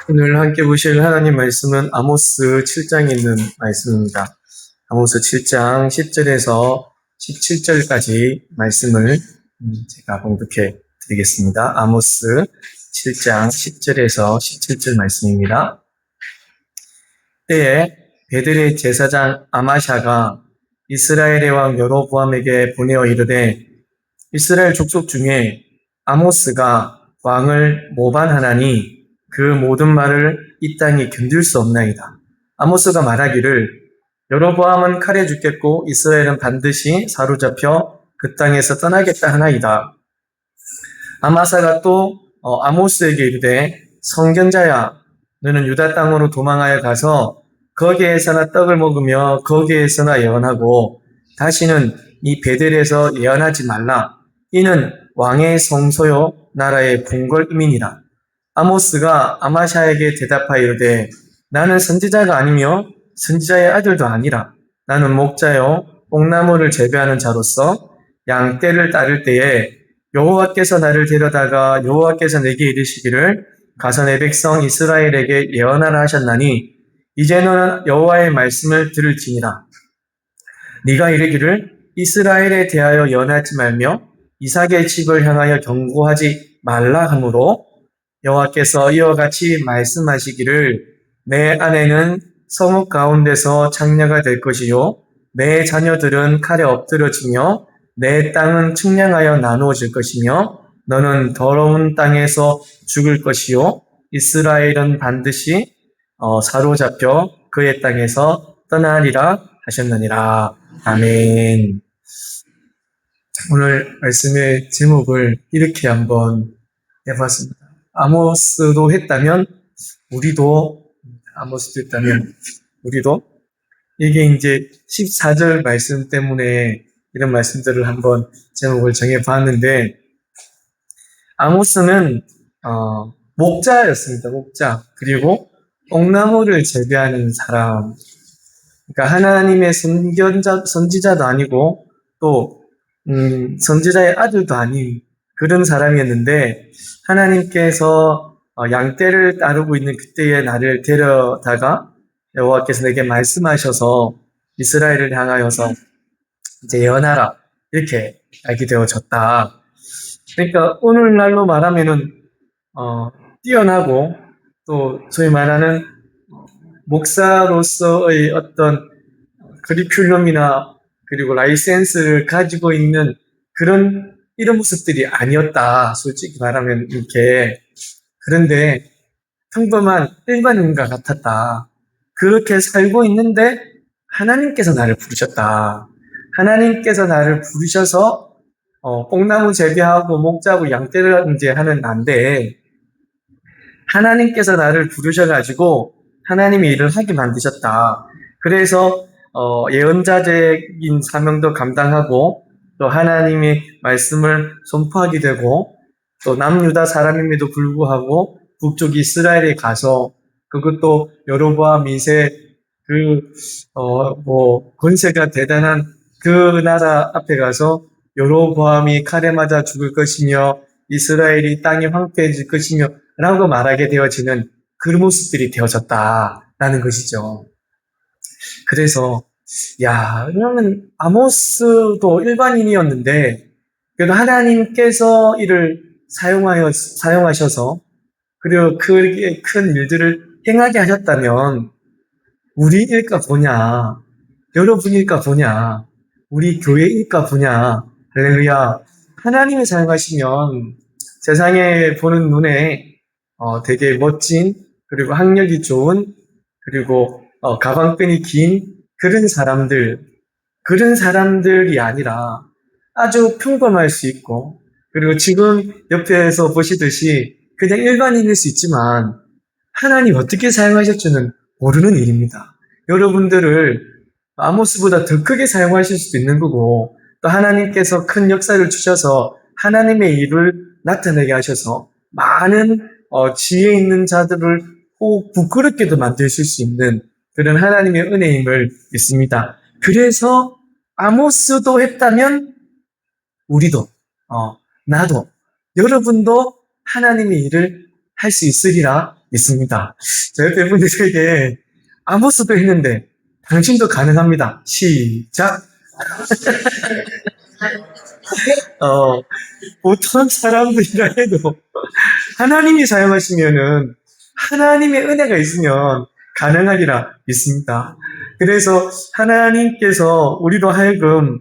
오늘 함께 보실 하나님 말씀은 아모스 7장에 있는 말씀입니다. 아모스 7장 10절에서 17절까지 말씀을 제가 봉독해 드리겠습니다. 아모스 7장 10절에서 17절 말씀입니다. 때에 베들의 제사장 아마샤가 이스라엘의 왕 여로보암에게 보내어 이르되 이스라엘 족속 중에 아모스가 왕을 모반하나니 그 모든 말을 이 땅이 견딜 수 없나이다. 아모스가 말하기를 여로보암은 칼에 죽겠고 이스라엘은 반드시 사로잡혀 그 땅에서 떠나겠다 하나이다. 아마사가 또 아모스에게 이르되 성견자야, 너는 유다 땅으로 도망하여 가서 거기에서나 떡을 먹으며 거기에서나 예언하고 다시는 이 베델에서 예언하지 말라. 이는 왕의 성소요 나라의 궁궐임이니라. 아모스가 아마샤에게 대답하여 이르되 나는 선지자가 아니며 선지자의 아들도 아니라 나는 목자요 뽕나무를 재배하는 자로서 양떼를 따를 때에 여호와께서 나를 데려다가 여호와께서 내게 이르시기를 가서 내 백성 이스라엘에게 예언하라 하셨나니 이제 너는 여호와의 말씀을 들을지니라. 네가 이르기를 이스라엘에 대하여 예언하지 말며 이삭의 집을 향하여 경고하지 말라 하므로 여호와께서 이와 같이 말씀하시기를 내 아내는 성읍 가운데서 창녀가 될 것이요 내 자녀들은 칼에 엎드러지며 내 땅은 측량하여 나누어질 것이며 너는 더러운 땅에서 죽을 것이요 이스라엘은 반드시 사로잡혀 그의 땅에서 떠나리라 하셨느니라. 아멘. 오늘 말씀의 제목을 이렇게 한번 해봤습니다. 아모스도 했다면 우리도 이게 이제 14절 말씀 때문에 이런 말씀들을 한번 제목을 정해봤는데 아모스는 목자였습니다. 목자. 그리고 뽕나무를 재배하는 사람. 그러니까 하나님의 선지자도 아니고 또 선지자의 아들도 아닌 그런 사람이었는데 하나님께서 양떼를 따르고 있는 그때의 나를 데려다가 여호와께서 내게 말씀하셔서 이스라엘을 향하여서 이제 예언하라 이렇게 알게 되어졌다. 그러니까 오늘날로 말하면은 뛰어나고 또 소위 말하는 목사로서의 어떤 커리큘럼이나 그리고 라이센스를 가지고 있는 그런 이런 모습들이 아니었다. 솔직히 말하면 이렇게. 그런데 평범한 일반인과 같았다. 그렇게 살고 있는데 하나님께서 나를 부르셨다. 하나님께서 나를 부르셔서 뽕나무 재배하고 목자하고 양떼를 이제 하는 난데 하나님께서 나를 부르셔가지고 하나님의 일을 하게 만드셨다. 그래서 예언자적인 사명도 감당하고 또 하나님의 말씀을 선포하게 되고 또 남유다 사람임에도 불구하고 북쪽 이스라엘에 가서 그것도 여로보암 2세 권세가 대단한 그 나라 앞에 가서 여로보암이 칼에 맞아 죽을 것이며 이스라엘이 땅이 황폐해질 것이며 라고 말하게 되어지는 그 모습들이 되어졌다라는 것이죠. 그래서 그러면 아모스도 일반인이었는데 그래도 하나님께서 이를 사용하셔서 그리고 그렇게 큰 일들을 행하게 하셨다면 우리 일가 보냐, 여러분 일가 보냐, 우리 교회 일가 보냐, 할렐루야. 하나님이 사용하시면 세상에 보는 눈에 되게 멋진 그리고 학력이 좋은 그리고 가방끈이 긴 그런 사람들이 아니라 아주 평범할 수 있고 그리고 지금 옆에서 보시듯이 그냥 일반인일 수 있지만 하나님 어떻게 사용하실지는 모르는 일입니다. 여러분들을 아모스보다 더 크게 사용하실 수도 있는 거고 또 하나님께서 큰 역사를 주셔서 하나님의 일을 나타내게 하셔서 많은 지혜 있는 자들을 꼭 부끄럽게도 만드실 수 있는 그런 하나님의 은혜임을 믿습니다. 그래서 아모스도 했다면 우리도 나도 여러분도 하나님의 일을 할 수 있으리라 믿습니다. 저 옆에 분들에게 아모스도 했는데 당신도 가능합니다. 시작. 보통 사람들이라 해도 하나님이 사용하시면은 하나님의 은혜가 있으면 가능하리라 믿습니다. 그래서 하나님께서 우리로 하여금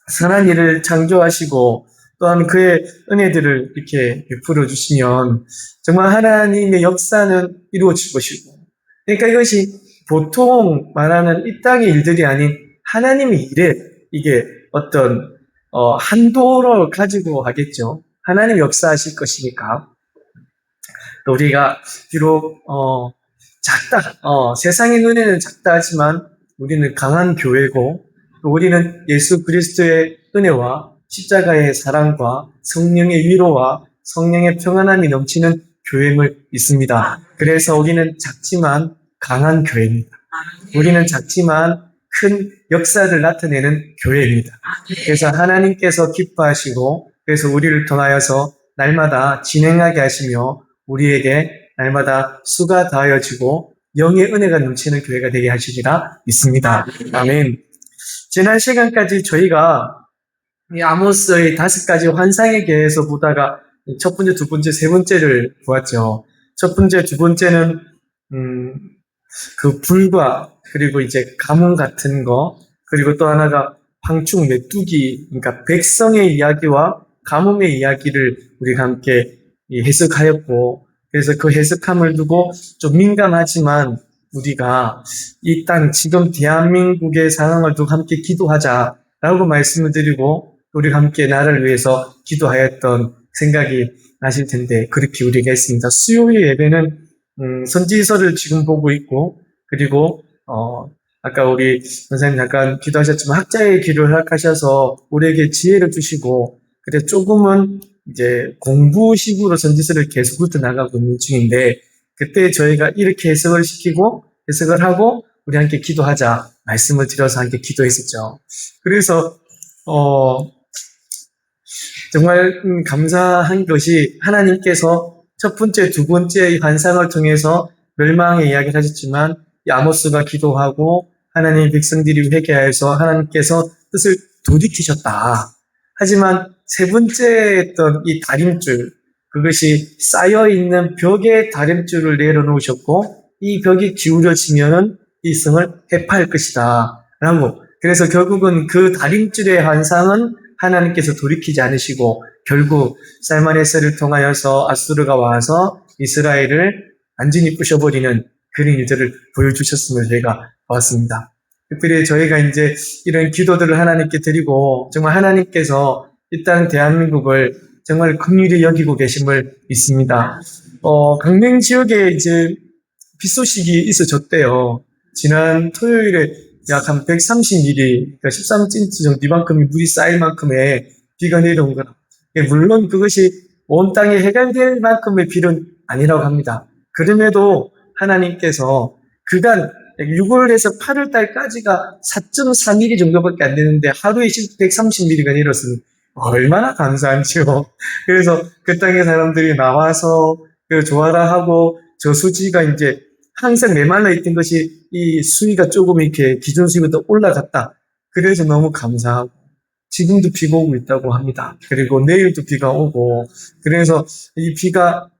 선한 일을 창조하시고 또한 그의 은혜들을 이렇게 베풀어 주시면 정말 하나님의 역사는 이루어질 것이고, 그러니까 이것이 보통 말하는 이 땅의 일들이 아닌 하나님의 일에 이게 어떤 한도를 가지고 하겠죠. 하나님 역사하실 것이니까. 또 우리가 비록 작다, 세상의 눈에는 작다 하지만 우리는 강한 교회고, 또 우리는 예수 그리스도의 은혜와 십자가의 사랑과 성령의 위로와 성령의 평안함이 넘치는 교회임을 믿습니다. 그래서 우리는 작지만 강한 교회입니다. 우리는 작지만 큰 역사를 나타내는 교회입니다. 그래서 하나님께서 기뻐하시고, 그래서 우리를 통하여서 날마다 진행하게 하시며 우리에게 날마다 수가 다하여지고 영의 은혜가 넘치는 교회가 되게 하시리라 믿습니다. 아멘. 지난 시간까지 저희가 이 아모스의 5가지 환상에 대해서 보다가 첫 번째, 두 번째, 세 번째를 보았죠. 첫 번째, 두 번째는 그 불과 그리고 이제 가뭄 같은 거, 그리고 또 하나가 황충 메뚜기, 그러니까 백성의 이야기와 가뭄의 이야기를 우리가 함께 해석하였고, 그래서 그 해석함을 두고 좀 민감하지만 우리가 이 땅 지금 대한민국의 상황을 두고 함께 기도하자라고 말씀을 드리고 우리가 함께 나라를 위해서 기도하였던 생각이 나실 텐데 그렇게 우리가 했습니다. 수요일 예배는 선지서를 지금 보고 있고, 그리고 아까 우리 선생님 잠깐 기도하셨지만 학자의 길을 허락하셔서 우리에게 지혜를 주시고, 그래서 조금은 이제 공부식으로 선지서를 계속 훑어나가고 있는 중인데, 그때 저희가 이렇게 해석을 시키고 해석을 하고 우리 함께 기도하자 말씀을 드려서 함께 기도했었죠. 그래서 정말 감사한 것이 하나님께서 첫 번째, 두 번째 환상을 통해서 멸망의 이야기를 하셨지만 이 아모스가 기도하고 하나님 백성들이 회개하여서 하나님께서 뜻을 돌이키셨다. 하지만 세 번째 했던 이 다림줄, 그것이 쌓여있는 벽에 다림줄을 내려놓으셨고 이 벽이 기울어지면은 이 성을 해파할 것이다 라고. 그래서 결국은 그 다림줄의 환상은 하나님께서 돌이키지 않으시고 결국 살마네스를 통하여서 아수르가 와서 이스라엘을 완전히 부셔버리는 그런 일들을 보여주셨음을 저희가 봤습니다. 특별히 저희가 이제 이런 기도들을 하나님께 드리고 정말 하나님께서 이 땅 대한민국을 정말 긍휼히 여기고 계심을 믿습니다. 강릉 지역에 이제 비 소식이 있어졌대요. 지난 토요일에 약 한 130mm, 그러니까 13cm 정도 이만큼이 물이 쌓일 만큼의 비가 내려온 거라. 물론 그것이 온 땅에 해갈될 만큼의 비는 아니라고 합니다. 그럼에도 하나님께서 그간 6월에서 8월 달까지가 4.4mm 정도밖에 안 되는데 하루에 130mm가 내렸으니 얼마나 감사한지요. 그래서 그 땅의 사람들이 나와서 조화라 하고 저수지가 이제 항상 메말라 있던 것이 이 수위가 조금 이렇게 기존 수위보다 올라갔다. 그래서 너무 감사하고 지금도 비가 오고 있다고 합니다. 그리고 내일도 비가 오고 그래서 이 비가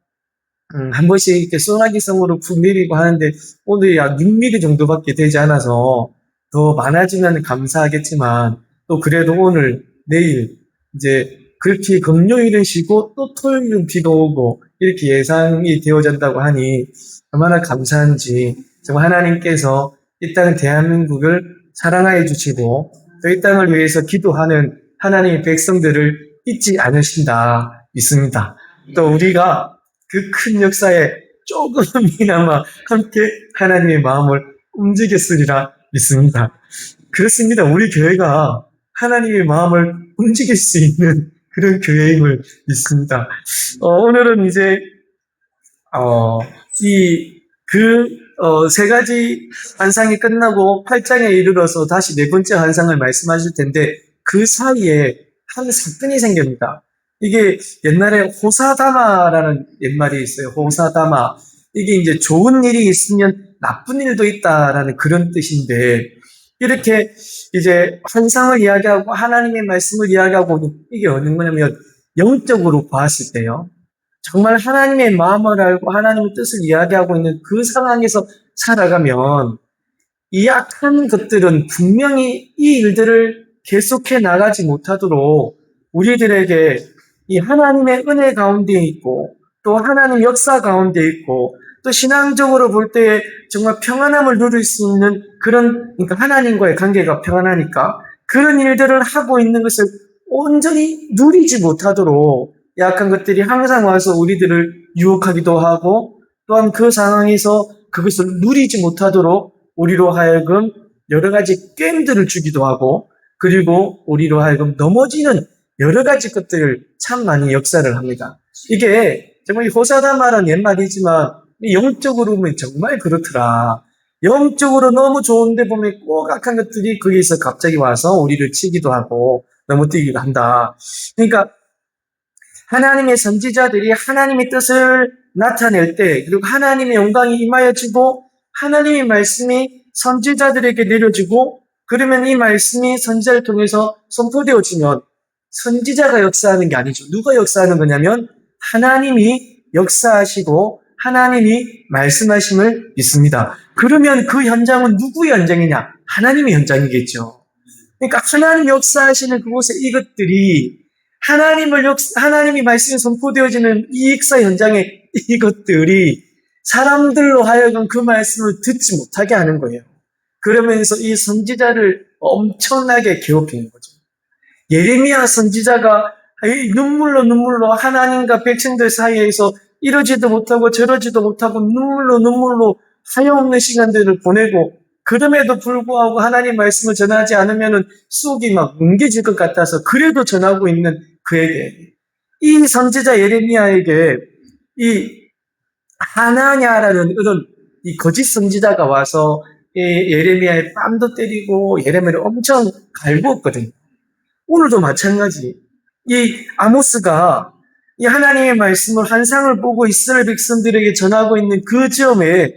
한 번씩 이렇게 소나기성으로 푹 내리고 하는데 오늘 약 6mm 정도밖에 되지 않아서 더 많아지면 감사하겠지만 또 그래도 오늘 내일 이제 그렇게 금요일은 쉬고 또 토요일은 비가 오고 이렇게 예상이 되어진다고 하니 얼마나 감사한지. 정말 하나님께서 이 땅 대한민국을 사랑하여 주시고 또 이 땅을 위해서 기도하는 하나님의 백성들을 잊지 않으신다 믿습니다. 또 우리가 그 큰 역사에 조금이나마 함께 하나님의 마음을 움직였으리라 믿습니다. 그렇습니다. 우리 교회가 하나님의 마음을 움직일 수 있는 그런 교회임을 믿습니다. 오늘은 이제 세 가지 환상이 끝나고 8장에 이르러서 다시 네 번째 환상을 말씀하실 텐데 그 사이에 한 사건이 생깁니다. 이게 옛날에 호사다마라는 옛말이 있어요. 호사다마. 이게 이제 좋은 일이 있으면 나쁜 일도 있다라는 그런 뜻인데, 이렇게 이제 환상을 이야기하고 하나님의 말씀을 이야기하고 이게 어느 거냐면 영적으로 보았을 때요. 정말 하나님의 마음을 알고 하나님의 뜻을 이야기하고 있는 그 상황에서 살아가면 이 악한 것들은 분명히 이 일들을 계속해 나가지 못하도록 우리들에게 이 하나님의 은혜 가운데 있고 또 하나님 역사 가운데 있고 또 신앙적으로 볼 때 정말 평안함을 누릴 수 있는 그런, 그러니까 하나님과의 관계가 평안하니까 그런 일들을 하고 있는 것을 온전히 누리지 못하도록 약한 것들이 항상 와서 우리들을 유혹하기도 하고 또한 그 상황에서 그것을 누리지 못하도록 우리로 하여금 여러 가지 게임들을 주기도 하고 그리고 우리로 하여금 넘어지는 여러 가지 것들을 참 많이 역사를 합니다. 이게 정말 호사다마라는 옛말이지만 영적으로 보면 정말 그렇더라. 영적으로 너무 좋은데 보면 꼭 악한 것들이 거기서 갑자기 와서 우리를 치기도 하고 넘어뜨리기도 한다. 그러니까 하나님의 선지자들이 하나님의 뜻을 나타낼 때 그리고 하나님의 영광이 임하여지고 하나님의 말씀이 선지자들에게 내려지고 그러면 이 말씀이 선지자를 통해서 선포되어지면 선지자가 역사하는 게 아니죠. 누가 역사하는 거냐면 하나님이 역사하시고 하나님이 말씀하심을 믿습니다. 그러면 그 현장은 누구의 현장이냐? 하나님의 현장이겠죠. 그러니까 하나님 역사하시는 그곳에 이것들이 하나님이 말씀이 선포되어지는 이 역사 현장에 이것들이 사람들로 하여금 그 말씀을 듣지 못하게 하는 거예요. 그러면서 이 선지자를 엄청나게 괴롭히는 거죠. 예레미야 선지자가 눈물로 하나님과 백성들 사이에서 이러지도 못하고 저러지도 못하고 눈물로 하염없는 시간들을 보내고 그럼에도 불구하고 하나님 말씀을 전하지 않으면 속이 막 뭉개질 것 같아서 그래도 전하고 있는 그에게 이 선지자 예레미야에게 이 하나냐라는 이런 이 거짓 선지자가 와서 예레미야의 뺨도 때리고 예레미야를 엄청 갈구었거든요. 오늘도 마찬가지. 이 아모스가 이 하나님의 말씀을 환상을 보고 이스라엘 백성들에게 전하고 있는 그 점에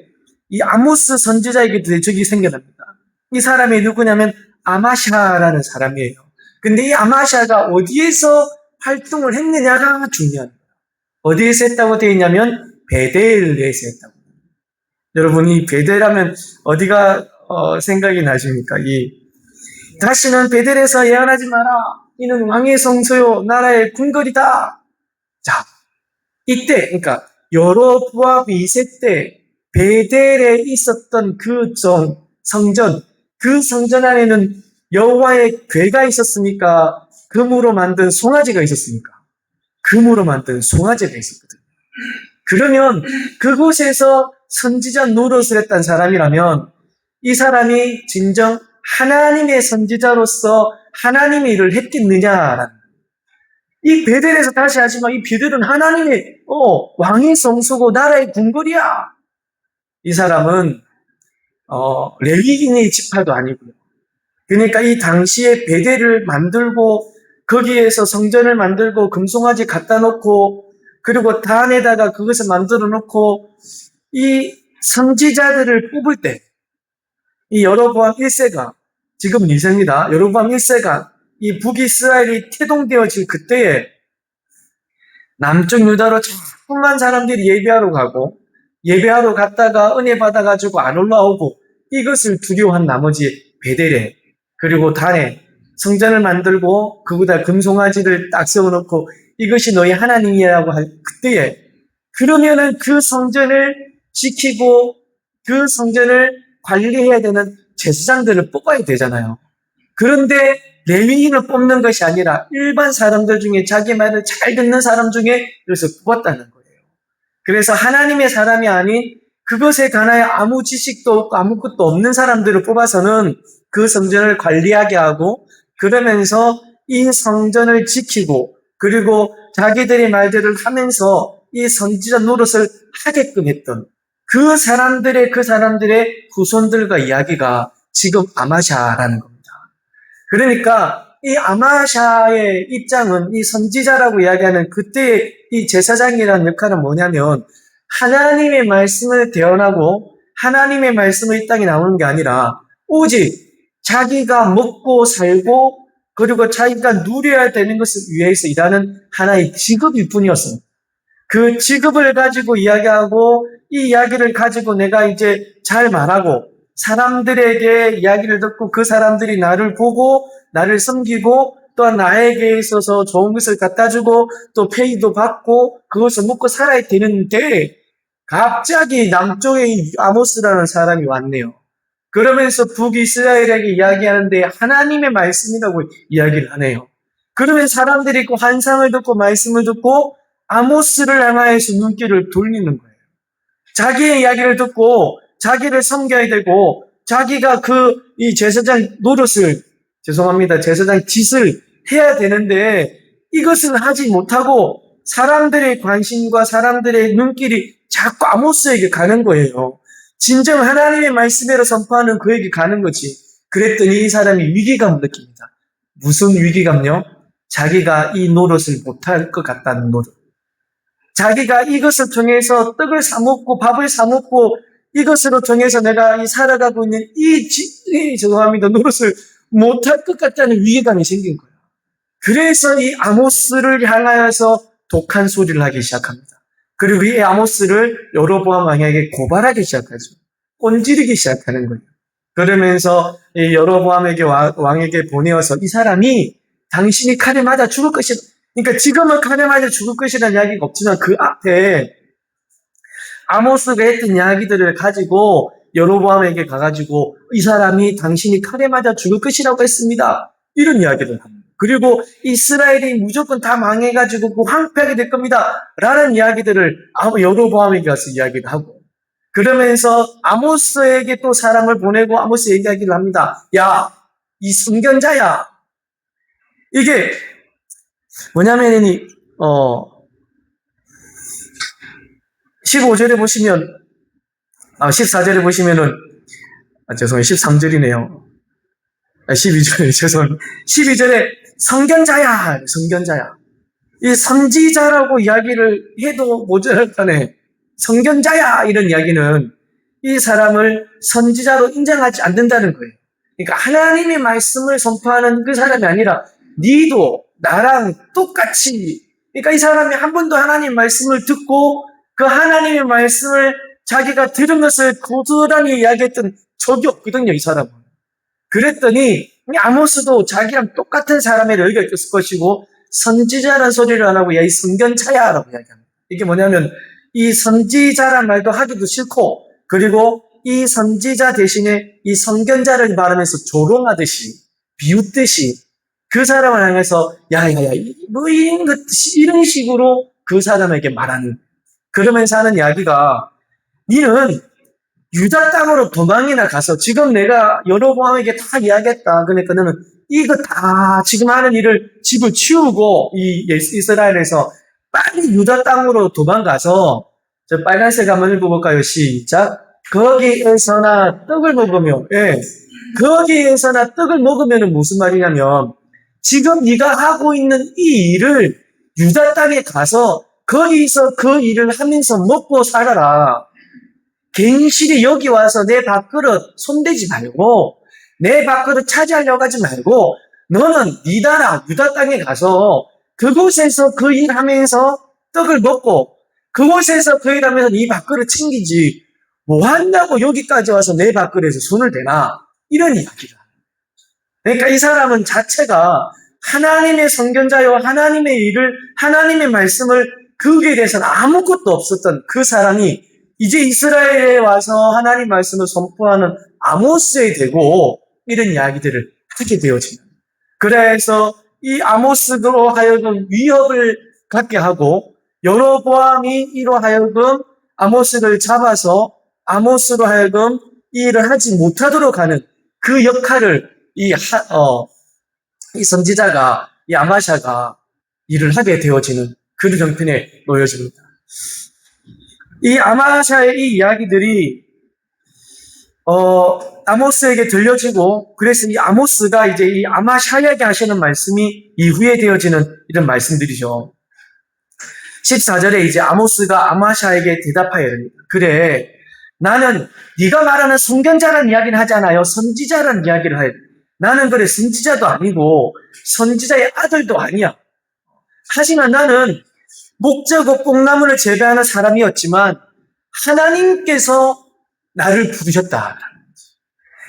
이 아모스 선지자에게 대적이 생겨납니다. 이 사람이 누구냐면 아마샤라는 사람이에요. 근데 이 아마샤가 어디에서 활동을 했느냐가 중요합니다. 어디에서 했다고 되어 있냐면 베델에서 했다고. 여러분이 베델하면 어디가 생각이 나십니까? 다시는 베델에서 예언하지 마라. 이는 왕의 성소요 나라의 궁궐이다. 자, 이때 그러니까 여로보암 2세 때 베델에 있었던 그 성전, 그 성전 안에는 여호와의 궤가 있었습니까? 금으로 만든 송아지가 있었습니까? 금으로 만든 송아지가 있었거든요. 그러면 그곳에서 선지자 노릇을 했던 사람이라면 이 사람이 진정 하나님의 선지자로서 하나님의 일을 했겠느냐라는 이 베델에서 다시 하지만 이 베델은 하나님의 왕의 성소고 나라의 궁궐이야. 이 사람은 레위인의 지파도 아니고요. 그러니까 이 당시에 베델을 만들고 거기에서 성전을 만들고 금송아지 갖다 놓고 그리고 단에다가 그것을 만들어 놓고 이 선지자들을 뽑을 때 이 여로보암 1세가 지금 2세입니다. 여로보암 1세가 이 북이스라엘이 태동되어질 그때에 남쪽 유다로 자꾸만 사람들이 예배하러 가고 예배하러 갔다가 은혜 받아가지고 안 올라오고 이것을 두려워한 나머지 베델에 그리고 단에 성전을 만들고 그보다 금송아지를 딱 세워놓고 이것이 너희 하나님이라고 할 그때에 그러면은 그 성전을 지키고 그 성전을 관리해야 되는 제사장들을 뽑아야 되잖아요. 그런데 레위인을 뽑는 것이 아니라 일반 사람들 중에 자기 말을 잘 듣는 사람 중에 그래서 뽑았다는 거예요. 그래서 하나님의 사람이 아닌 그것에 관하여 아무 지식도 없고 아무것도 없는 사람들을 뽑아서는 그 성전을 관리하게 하고 그러면서 이 성전을 지키고 그리고 자기들의 말들을 하면서 이 선지자 노릇을 하게끔 했던 그 사람들의 후손들과 이야기가 지금 아마샤라는 겁니다. 그러니까 이 아마샤의 입장은 이 선지자라고 이야기하는 그때의 이 제사장이라는 역할은 뭐냐면 하나님의 말씀을 대언하고 하나님의 말씀을 이 땅에 나오는 게 아니라 오직 자기가 먹고 살고 그리고 자기가 누려야 되는 것을 위해서 일하는 하나의 직업일 뿐이었어요. 그 직업을 가지고 이야기하고 이 이야기를 가지고 내가 이제 잘 말하고 사람들에게 이야기를 듣고 그 사람들이 나를 보고 나를 섬기고 또한 나에게 있어서 좋은 것을 갖다 주고 또 페이도 받고 그것을 먹고 살아야 되는데 갑자기 남쪽에 아모스라는 사람이 왔네요. 그러면서 북이스라엘에게 이야기하는데 하나님의 말씀이라고 이야기를 하네요. 그러면 사람들이 그 환상을 듣고 말씀을 듣고 아모스를 향하여서 눈길을 돌리는 거예요. 자기의 이야기를 듣고 자기를 섬겨야 되고 자기가 이 제사장 노릇을 제사장 짓을 해야 되는데 이것을 하지 못하고 사람들의 관심과 사람들의 눈길이 자꾸 아모스에게 가는 거예요. 진정 하나님의 말씀대로 선포하는 그에게 가는 거지. 그랬더니 이 사람이 위기감을 느낍니다. 무슨 위기감요? 자기가 이 노릇을 못할 것 같다는 노릇. 자기가 이것을 통해서 떡을 사먹고 밥을 사먹고 이것으로 통해서 내가 살아가고 있는 죄송합니다. 노릇을 못할 것 같다는 위기감이 생긴 거예요. 그래서 이 아모스를 향하여서 독한 소리를 하기 시작합니다. 그리고 이 아모스를 여로보암 왕에게 고발하기 시작하죠. 꼰지르기 시작하는 거예요. 그러면서 이 여로보암에게 왕에게 보내어서 이 사람이 당신이 칼에 맞아 죽을 것이다. 그러니까 지금은 칼에 맞아 죽을 것이라는 이야기가 없지만 그 앞에 아모스가 했던 이야기들을 가지고 여로보암에게 가가지고 이 사람이 당신이 칼에 맞아 죽을 것이라고 했습니다. 이런 이야기를 합니다. 그리고 이스라엘이 무조건 다 망해가지고 황폐하게 될 겁니다. 라는 이야기들을 여로보암에게 가서 이야기를 하고 그러면서 아모스에게 또 사람을 보내고 아모스에게 이야기를 합니다. 야, 이 선견자야. 이게 뭐냐면 15절에 보시면 14절에 보시면은 죄송해요. 13절이네요. 12절에 죄송합니다. 12절에 선견자야. 이 선지자라고 이야기를 해도 모자랄 판에 선견자야 이런 이야기는 이 사람을 선지자로 인정하지 않는다는 거예요. 그러니까 하나님의 말씀을 선포하는 그 사람이 아니라 니도 나랑 똑같이 그러니까 이 사람이 한 번도 하나님 말씀을 듣고 그 하나님의 말씀을 자기가 들은 것을 고스란히 이야기했던 적이 없거든요. 이 사람은. 그랬더니 아모스도 자기랑 똑같은 사람의 여기가 있을 것이고 선지자라는 소리를 안 하고 야 이 선견자야라고 이야기합니다. 이게 뭐냐면 이 선지자란 말도 하기도 싫고 그리고 이 선지자 대신에 이 선견자를 말하면서 조롱하듯이 비웃듯이 그 사람을 향해서 야야야 뭐 이런 식으로 그 사람에게 말하는 그러면서 하는 이야기가 니는 유다 땅으로 도망이나 가서 지금 내가 여로보암에게 다 이야기했다. 그러니까 너는 이거 다 지금 하는 일을 집을 치우고 이 이스라엘에서 빨리 유다 땅으로 도망가서 저 빨간색 한번 읽어볼까요? 시작. 거기에서나 떡을 먹으면 거기에서나 떡을 먹으면 무슨 말이냐면 지금 네가 하고 있는 이 일을 유다 땅에 가서 거기서 그 일을 하면서 먹고 살아라. 괜시리 여기 와서 내 밥그릇 손대지 말고 내 밥그릇 차지하려고 하지 말고 너는 네 나라 유다 땅에 가서 그곳에서 그 일하면서 떡을 먹고 그곳에서 그 일하면서 네 밥그릇 챙기지 뭐 한다고 여기까지 와서 내 밥그릇에서 손을 대나 이런 이야기를 합니다. 그러니까 이 사람은 자체가 하나님의 선견자요 하나님의 일을 하나님의 말씀을 그에 대해서는 아무것도 없었던 그 사람이 이제 이스라엘에 와서 하나님 말씀을 선포하는 아모스에 되고 이런 이야기들을 하게 되어집니다. 그래서 이 아모스로 하여금 위협을 갖게 하고 여로보암이 이로 하여금 아모스를 잡아서 아모스로 하여금 이 일을 하지 못하도록 하는 그 역할을 이 선지자가 이 아마샤가 일을 하게 되어지는 그런 형편에 놓여집니다. 이 아마샤의 이 이야기들이 아모스에게 들려지고, 그래서 이 아모스가 이제 이 아마샤야에게 하시는 말씀이 이후에 되어지는 이런 말씀들이죠. 14절에 이제 아모스가 아마샤에게 대답하여 이릅니다. 그래, 나는 네가 말하는 선견자라는 이야기는 하잖아요. 선지자라는 이야기를 해요. 나는 그래 선지자도 아니고 선지자의 아들도 아니야. 하지만 나는 목자고 뽕나무를 재배하는 사람이었지만 하나님께서 나를 부르셨다.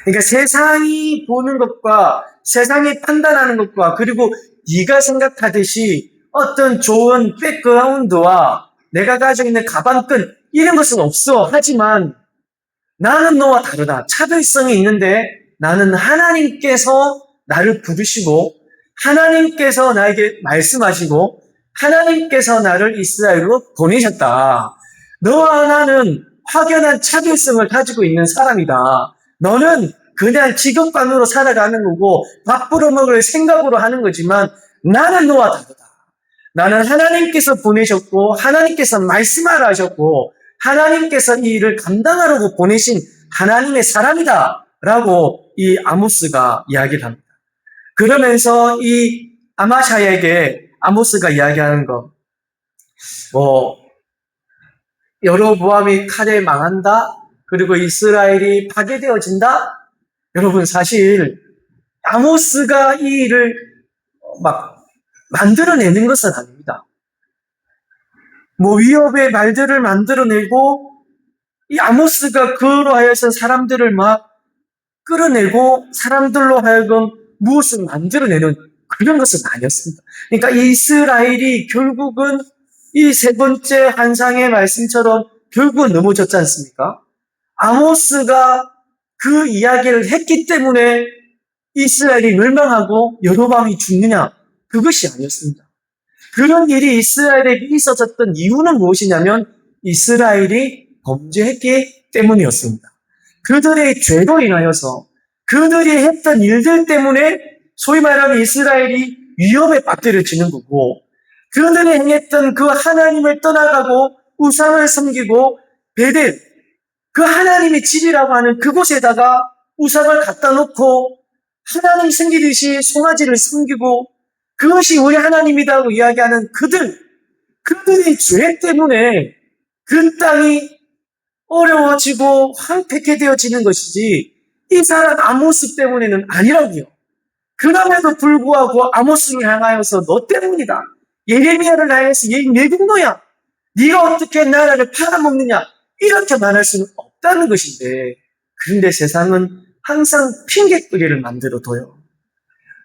그러니까 세상이 보는 것과 세상이 판단하는 것과 그리고 네가 생각하듯이 어떤 좋은 백그라운드와 내가 가지고 있는 가방끈 이런 것은 없어. 하지만 나는 너와 다르다. 차별성이 있는데 나는 하나님께서 나를 부르시고 하나님께서 나에게 말씀하시고 하나님께서 나를 이스라엘로 보내셨다. 너와 나는 확연한 차별성을 가지고 있는 사람이다. 너는 그냥 직업관으로 살아가는 거고 밥 벌어 먹을 생각으로 하는 거지만 나는 너와 다르다. 나는 하나님께서 보내셨고 하나님께서 말씀하라 하셨고 하나님께서 이 일을 감당하려고 보내신 하나님의 사람이다 라고 이 아모스가 이야기를 합니다. 그러면서 이 아마샤에게 아모스가 이야기하는 것, 여로보암이 칼에 망한다? 그리고 이스라엘이 파괴되어진다? 여러분 사실 아모스가 이 일을 막 만들어내는 것은 아닙니다. 위협의 말들을 만들어내고 이 아모스가 그로 하여서 사람들을 막 끌어내고 사람들로 하여금 무엇을 만들어내는 그런 것은 아니었습니다. 그러니까 이스라엘이 결국은 이 세 번째 환상의 말씀처럼 결국은 넘어졌지 않습니까? 아모스가 그 이야기를 했기 때문에 이스라엘이 멸망하고 여로보암이 죽느냐? 그것이 아니었습니다. 그런 일이 이스라엘에게 있어졌던 이유는 무엇이냐면 이스라엘이 범죄했기 때문이었습니다. 그들의 죄로 인하여서 그들이 했던 일들 때문에 소위 말하면 이스라엘이 위협에 빠뜨려지는 거고 그들이 행했던 그 하나님을 떠나가고 우상을 섬기고 베델 그 하나님의 집이라고 하는 그곳에다가 우상을 갖다 놓고 하나님 섬기듯이 송아지를 섬기고 그것이 우리 하나님이라고 이야기하는 그들의 죄 때문에 그 땅이 어려워지고 황폐케 되어지는 것이지 이 사람 아모스 때문에는 아니라고요. 그럼에도 불구하고 아모스를 향하여서 너 때문이다. 예레미야를 향해서 얘 내국노야. 네가 어떻게 나라를 팔아먹느냐. 이렇게 말할 수는 없다는 것인데 그런데 세상은 항상 핑계거리를 만들어둬요.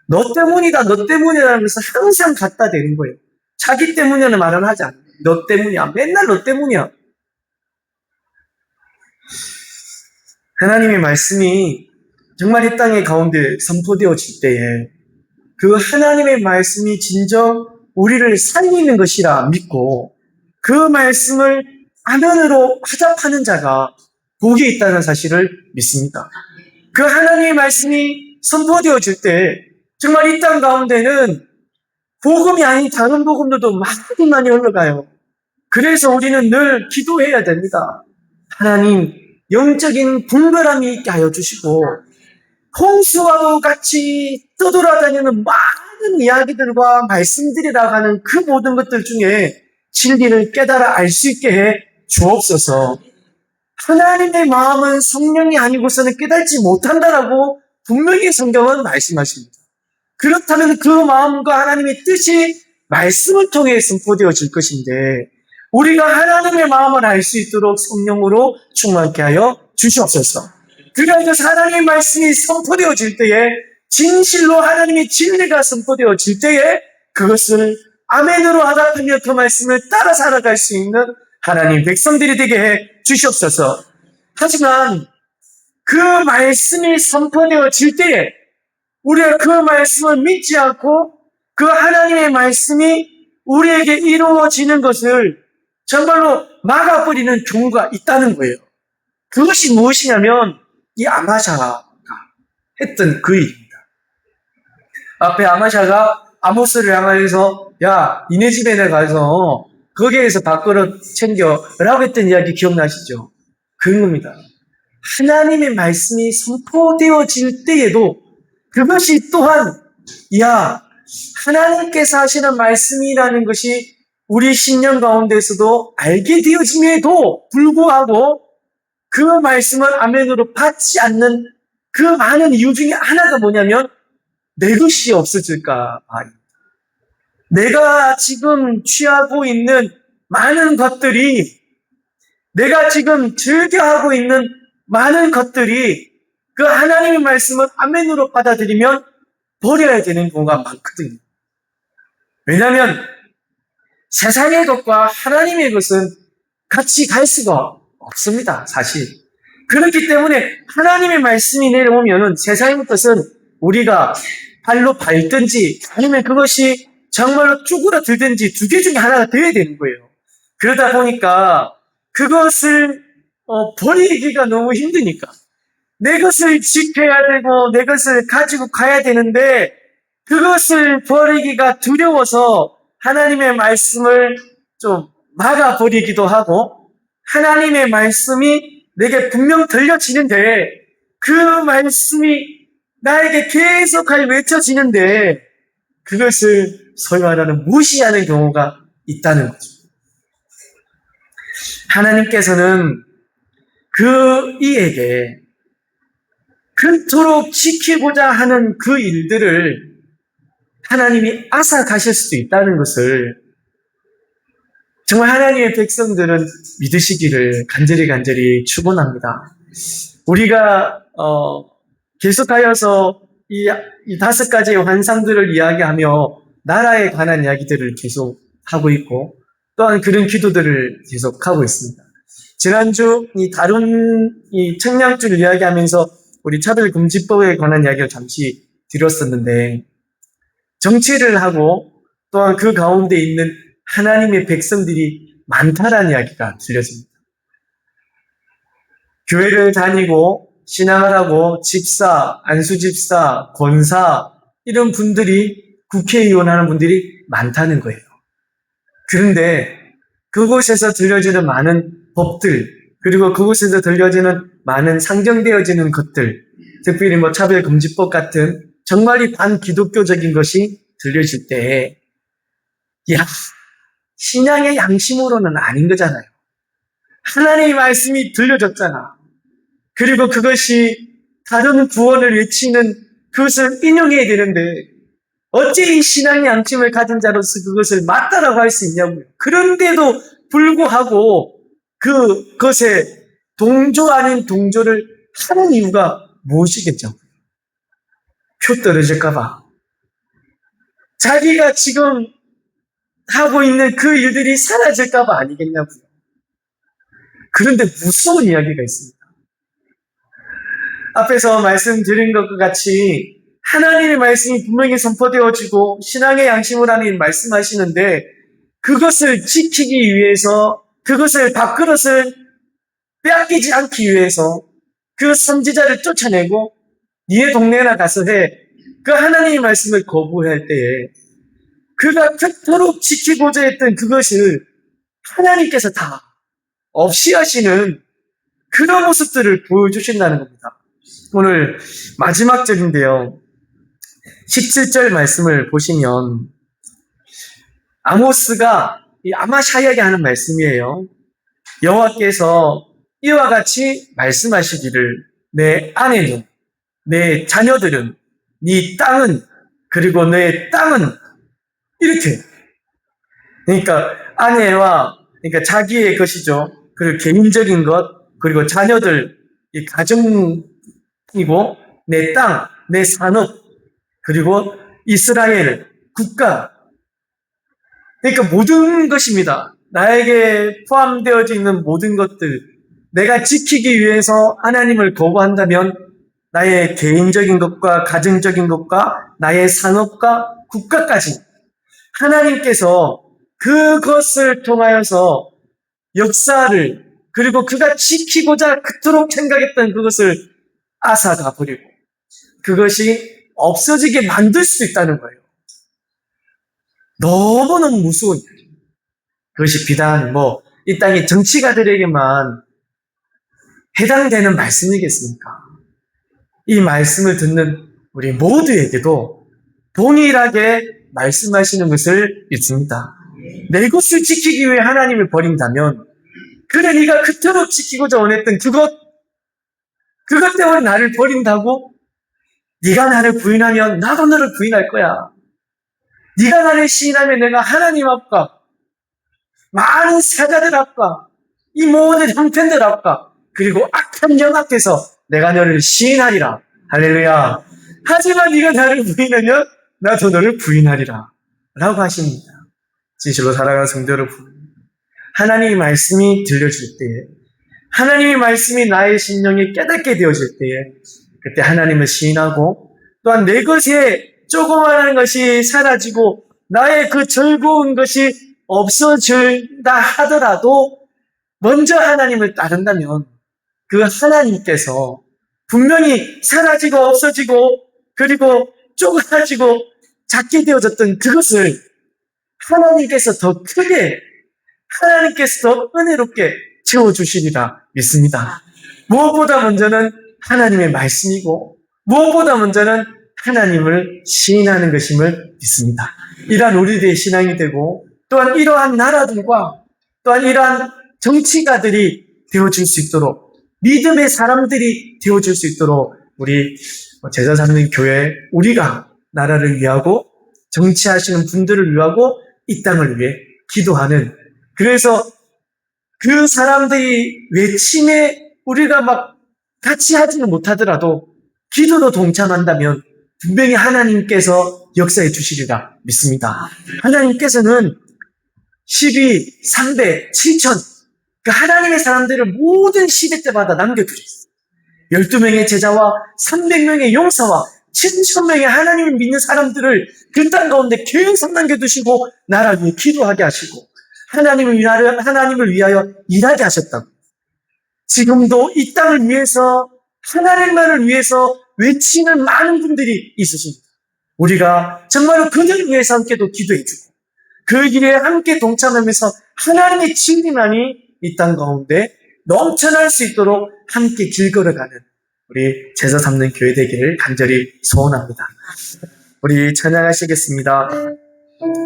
너 때문이다, 너 때문이라면서 항상 갖다 대는 거예요. 자기 때문이라는 말은 하지 않아요. 너 때문이야. 맨날 너 때문이야. 하나님의 말씀이 정말 이 땅의 가운데 선포되어질 때에 그 하나님의 말씀이 진정 우리를 살리는 것이라 믿고 그 말씀을 아멘으로 화답하는 자가 복이 있다는 사실을 믿습니다. 그 하나님의 말씀이 선포되어질 때 정말 이 땅 가운데는 복음이 아닌 다른 복음들도 많이 흘러가요. 그래서 우리는 늘 기도해야 됩니다. 하나님, 영적인 분별함이 있게 하여 주시고 홍수와도 같이 떠돌아다니는 많은 이야기들과 말씀들이라고 하는 그 모든 것들 중에 진리를 깨달아 알 수 있게 해 주옵소서. 하나님의 마음은 성령이 아니고서는 깨닫지 못한다라고 분명히 성경은 말씀하십니다. 그렇다면 그 마음과 하나님의 뜻이 말씀을 통해 선포되어질 것인데 우리가 하나님의 마음을 알 수 있도록 성령으로 충만케 하여 주시옵소서. 그래서 하나님의 말씀이 선포되어질 때에 진실로 하나님의 진리가 선포되어질 때에 그것을 아멘으로 화답하며 그 말씀을 따라 살아갈 수 있는 하나님 백성들이 되게 해 주시옵소서. 하지만 그 말씀이 선포되어질 때에 우리가 그 말씀을 믿지 않고 그 하나님의 말씀이 우리에게 이루어지는 것을 정말로 막아버리는 경우가 있다는 거예요. 그것이 무엇이냐면 이 아마샤가 했던 그 일입니다. 앞에 아마샤가 아모스를 향하여서 야, 니네 집에 내가 가서 거기에서 밥그릇 챙겨 라고 했던 이야기 기억나시죠? 그런 겁니다. 하나님의 말씀이 선포되어질 때에도 그것이 또한 하나님께서 하시는 말씀이라는 것이 우리 신령 가운데서도 알게 되어짐에도 불구하고 그 말씀을 아멘으로 받지 않는 그 많은 이유 중에 하나가 뭐냐면 내 것이 없어질까 봐. 내가 지금 취하고 있는 많은 것들이, 내가 지금 즐겨하고 있는 많은 것들이 그 하나님의 말씀을 아멘으로 받아들이면 버려야 되는 경우가 많거든요. 왜냐하면 세상의 것과 하나님의 것은 같이 갈 수가 없습니다, 사실. 그렇기 때문에 하나님의 말씀이 내려오면은 세상의 것은 우리가 발로 밟든지 아니면 그것이 정말로 쭈그러들든지 두 개 중에 하나가 되어야 되는 거예요. 그러다 보니까 그것을 버리기가 너무 힘드니까 내 것을 지켜야 되고 내 것을 가지고 가야 되는데 그것을 버리기가 두려워서 하나님의 말씀을 좀 막아버리기도 하고 하나님의 말씀이 내게 분명 들려지는데 그 말씀이 나에게 계속하여 외쳐지는데 그것을 소위 말하는 무시하는 경우가 있다는 거죠. 하나님께서는 그 이에게 그토록 지키고자 하는 그 일들을 하나님이 앗아가실 수도 있다는 것을 정말 하나님의 백성들은 믿으시기를 간절히 축원합니다. 우리가 계속하여서 이 다섯 가지의 환상들을 이야기하며 나라에 관한 이야기들을 계속 하고 있고 또한 그런 기도들을 계속하고 있습니다. 지난주 다룬 청량주를 이야기하면서 우리 차별금지법에 관한 이야기를 잠시 드렸었는데 정치를 하고 또한 그 가운데 있는 하나님의 백성들이 많다라는 이야기가 들려집니다. 교회를 다니고 신앙을 하고 집사, 안수집사, 권사 이런 분들이 국회의원 하는 분들이 많다는 거예요. 그런데 그곳에서 들려지는 많은 법들 그리고 그곳에서 들려지는 많은 상정되어지는 것들 특별히 차별금지법 같은 정말이 반기독교적인 것이 들려질 때 신앙의 양심으로는 아닌 거잖아요. 하나님의 말씀이 들려졌잖아. 그리고 그것이 다른 구원을 외치는 그것을 인용해야 되는데 어찌 이 신앙의 양심을 가진 자로서 그것을 맞다라고 할 수 있냐고요. 그런데도 불구하고 그것에 동조 아닌 동조를 하는 이유가 무엇이겠죠? 표 떨어질까봐. 자기가 지금 하고 있는 그 일들이 사라질까봐 아니겠냐고요. 그런데 무서운 이야기가 있습니다. 앞에서 말씀드린 것과 같이 하나님의 말씀이 분명히 선포되어지고 신앙의 양심을 하나님 말씀하시는데 그것을 지키기 위해서 그것을 밥그릇을 빼앗기지 않기 위해서 그 선지자를 쫓아내고 니의 동네나 가서 해. 그 하나님의 말씀을 거부할 때에 그가 그토록 지키고자 했던 그것을 하나님께서 다 없이 하시는 그런 모습들을 보여주신다는 겁니다. 오늘 마지막 절인데요. 17절 말씀을 보시면 아모스가 아마샤야에게 하는 말씀이에요. 여호와께서 이와 같이 말씀하시기를 내 아내는 내 자녀들은 네 땅은 그리고 내 땅은 이렇게 그러니까 아내와 그러니까 자기의 것이죠. 그리고 개인적인 것 그리고 자녀들 이 가정이고 내 땅, 내 산업 그리고 이스라엘 국가 그러니까 모든 것입니다. 나에게 포함되어져 있는 모든 것들 내가 지키기 위해서 하나님을 거부한다면 나의 개인적인 것과 가정적인 것과 나의 산업과 국가까지 하나님께서 그것을 통하여서 역사를 그리고 그가 지키고자 그토록 생각했던 그것을 앗아가 버리고 그것이 없어지게 만들 수 있다는 거예요. 너무너무 무서운 일이에요. 그것이 비단 이 땅의 정치가들에게만 해당되는 말씀이겠습니까? 이 말씀을 듣는 우리 모두에게도 동일하게 말씀하시는 것을 믿습니다. 내 것을 지키기 위해 하나님을 버린다면, 그래 네가 그토록 지키고자 원했던 그것 때문에 나를 버린다고? 네가 나를 부인하면 나도 너를 부인할 거야. 네가 나를 시인하면 내가 하나님 앞과 많은 사자들 앞과 이 모든 형편들 앞과 그리고 악한 영 앞에서 내가 너를 시인하리라. 할렐루야. 하지만 네가 나를 부인하면 나도 너를 부인하리라 라고 하십니다. 진실로 살아가는 성도 여러분, 하나님의 말씀이 들려질 때에, 하나님의 말씀이 나의 심령에 깨닫게 되어질 때에, 그때 하나님을 시인하고, 또한 내 것에 조그마한 것이 사라지고 나의 그 즐거운 것이 없어진다 하더라도 먼저 하나님을 따른다면 그 하나님께서 분명히 사라지고 없어지고 그리고 쪼그라지고 작게 되어졌던 그것을 하나님께서 더 크게, 하나님께서 더 은혜롭게 채워주시리라 믿습니다. 무엇보다 먼저는 하나님의 말씀이고 무엇보다 먼저는 하나님을 시인하는 것임을 믿습니다. 이러한 우리들의 신앙이 되고 또한 이러한 나라들과 또한 이러한 정치가들이 되어줄 수 있도록, 믿음의 사람들이 되어줄 수 있도록 우리 제자 삼는 교회, 우리가 나라를 위하고 정치하시는 분들을 위하고 이 땅을 위해 기도하는, 그래서 그 사람들이 외침에 우리가 막 같이 하지는 못하더라도 기도로 동참한다면 분명히 하나님께서 역사해 주시리라 믿습니다. 하나님께서는 12, 300, 7천 그 하나님의 사람들을 모든 시대 때마다 남겨두셨어요. 12명의 제자와 300명의 용사와 7,000명의 하나님을 믿는 사람들을 그 땅 가운데 계속 남겨두시고 나라 위해 기도하게 하시고 하나님을 위하여 일하게 하셨다고. 지금도 이 땅을 위해서, 하나님만을 위해서 외치는 많은 분들이 있으십니다. 우리가 정말로 그들 위해서 함께도 기도해주고 그 길에 함께 동참하면서 하나님의 진리만이 이 땅 가운데 넘쳐날 수 있도록 함께 길 걸어가는 우리 제자 삼는 교회 되기를 간절히 소원합니다. 우리 찬양하시겠습니다.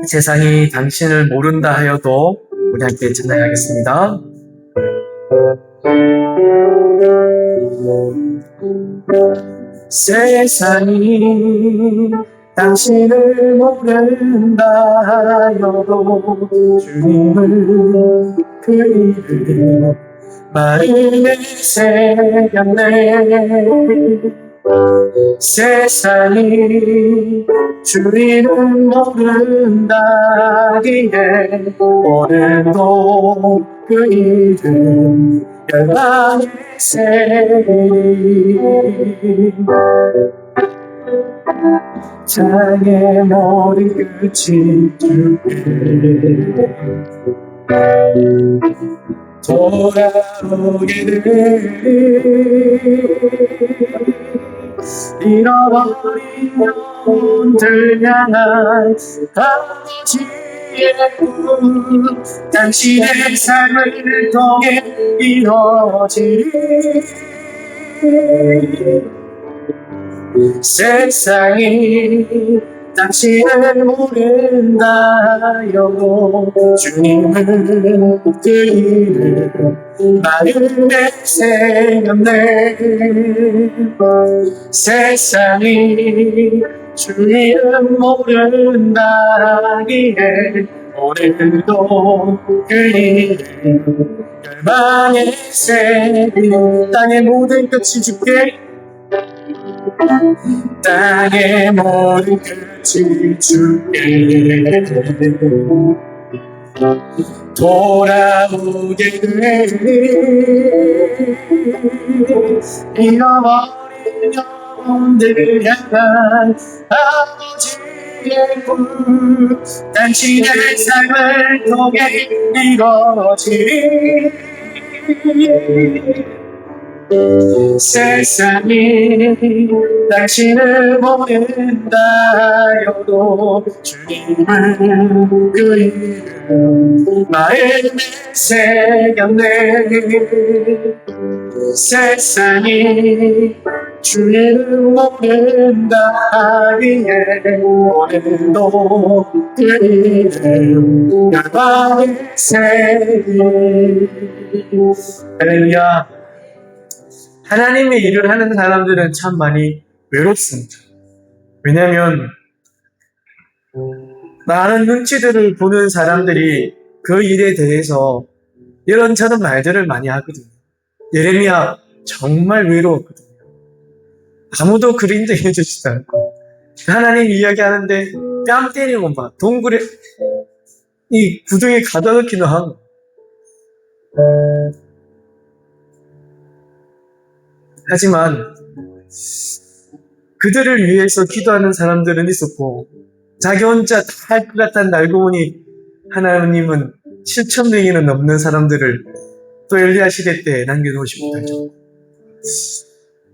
세상이 당신을 모른다 하여도 우리 함께 찬양하겠습니다. 세상이 당신을 모른다 하여도 주님을 그 이름 마음에 새겼네. 세상이 주님을 모른다기에 오늘도 그 이름 열방에 새기리. 장의 머리 끝이 주께 돌아오게 되리. 잃어버린 영혼들 향한 아버지의 꿈 당신의 삶을 통해 이루어지리. 세상이 당신을 모른다 하여도 주님을 그 이름 마음에 새겼네. 세상이 주님을 모른다 하기에 오늘도 그 이름 열방에 새긴 땅의 모든 끝이 주께 땅의 모든 끝이 주께 돌아오게 되리. 잃어버린 영혼들 향한 아버지의 꿈 당신의 삶을 통해 이루어지리. 세상이 당신을 모른다여도 주님은 그 이름 마음에 새겼네. 세상이 주님을 모른다 하기에 오늘도 그 이름 마음에 새긴. 할렐루야. 하나님의 일을 하는 사람들은 참 많이 외롭습니다. 왜냐하면 많은 눈치들을 보는 사람들이 그 일에 대해서 이런저런 말들을 많이 하거든요. 예레미야 정말 외로웠거든요. 아무도 그를 인정해 주지도 않고 하나님 이야기하는데 뺨 때리고 막 동굴에 이 구덩이에 가둬 넣기도 하고. 하지만 그들을 위해서 기도하는 사람들은 있었고 자기 혼자 다 할 것 같다는 알고 보니 하나님은 7,000명이나 넘는 사람들을 또 엘리야 시대 때 남겨놓으시고 가죠.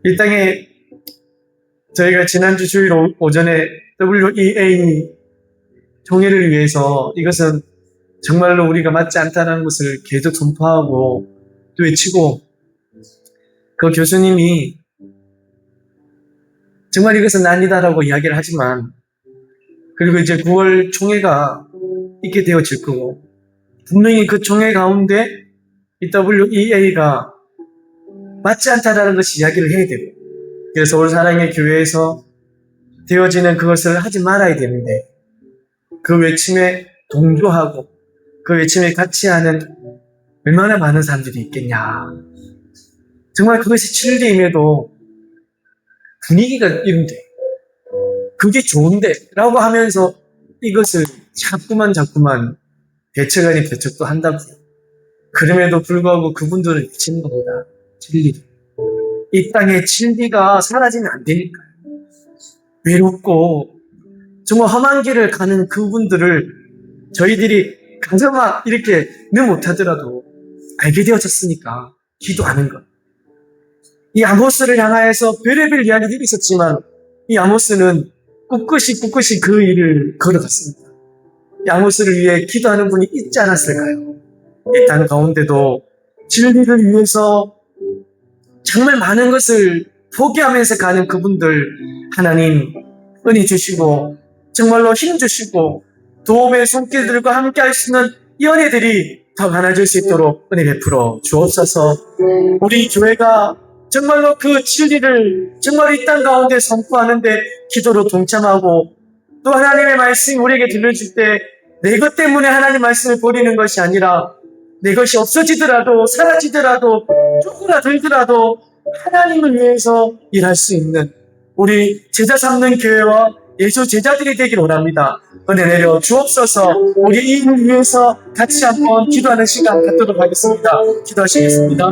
이 땅에 저희가 지난주 주일 오전에 WEA 총회를 위해서 이것은 정말로 우리가 맞지 않다는 것을 계속 선포하고 또 외치고 그 교수님이 정말 이것은 아니다라고 이야기를 하지만 그리고 이제 9월 총회가 있게 되어질 거고 분명히 그 총회 가운데 이 WEA가 맞지 않다라는 것이 이야기를 해야 되고 그래서 올 사랑의 교회에서 되어지는 그것을 하지 말아야 되는데 그 외침에 동조하고 그 외침에 같이 하는 얼마나 많은 사람들이 있겠냐. 정말 그것이 진리임에도 분위기가 이런데 그게 좋은데 라고 하면서 이것을 자꾸만 배척 배척도 한다고요. 그럼에도 불구하고 그분들은 미치는 겁니다. 진리. 이 땅에 진리가 사라지면 안 되니까요. 외롭고 정말 험한 길을 가는 그분들을 저희들이 가져마 이렇게 늘 못하더라도 알게 되어졌으니까 기도하는 것. 이 아모스를 향하여서 별의별 이야기들이 있었지만 이 아모스는 꿋꿋이 그 일을 걸어갔습니다. 이 아모스를 위해 기도하는 분이 있지 않았을까요? 이 땅 가운데도 진리를 위해서 정말 많은 것을 포기하면서 가는 그분들 하나님 은혜 주시고 정말로 힘 주시고 도움의 손길들과 함께 할 수 있는 이 은혜들이 더 많아질 수 있도록 은혜 베풀어 주옵소서. 우리 교회가 정말로 그 진리를 정말 이 땅 가운데 선포하는데 기도로 동참하고 또 하나님의 말씀이 우리에게 들려줄 때 내 것 때문에 하나님 말씀을 버리는 것이 아니라 내 것이 없어지더라도 사라지더라도 조금이라 들더라도 하나님을 위해서 일할 수 있는 우리 제자 삼는 교회와 예수 제자들이 되길 원합니다. 은혜 내려 주옵소서. 우리 이 일을 위해서 같이 한번 기도하는 시간 갖도록 하겠습니다. 기도하시겠습니다.